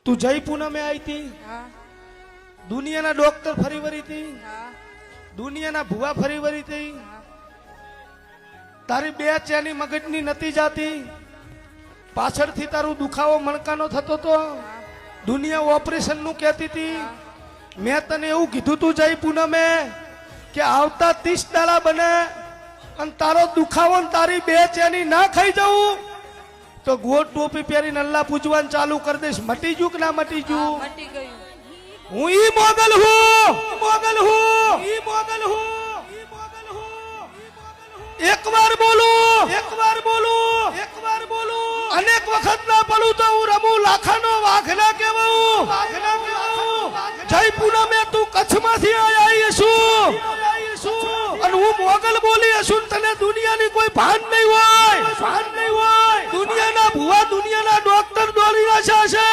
तू जय पूना में आई थी दुनिया ना डॉक्टर फरी वरी थी दुनिया ना भुआ फरी वरी थी तारी बे चेनी मगजनी नती जाती पाछळथी तारू दुखावो मणकानो थतो तो दुनिया ऑपरेशन नु कहती थी मैं तने एवं कीधुं तू जय पूना में कि आवता 30 दाड़ा बने अन तारो दुखावो तारी बे चेनी ना खाई जाऊं तो गोट टोपी पहरी नल्ला पूजवान चालू कर देश मटी जू ना मटी जू मटी गई हूँ ई मोगल हूँ एक बार बोलू अनेक वखत ना पड़ू तो हूँ रमू लाखानो वाघना केवू जय पूना में तू कच्छ में थी आया येसु अन हूँ मोगल बोली येसु तने दुनिया नी कोई भान नहीं हुआ दुनिया ना भुआ दुनिया ना डॉक्टर डोली ना शासे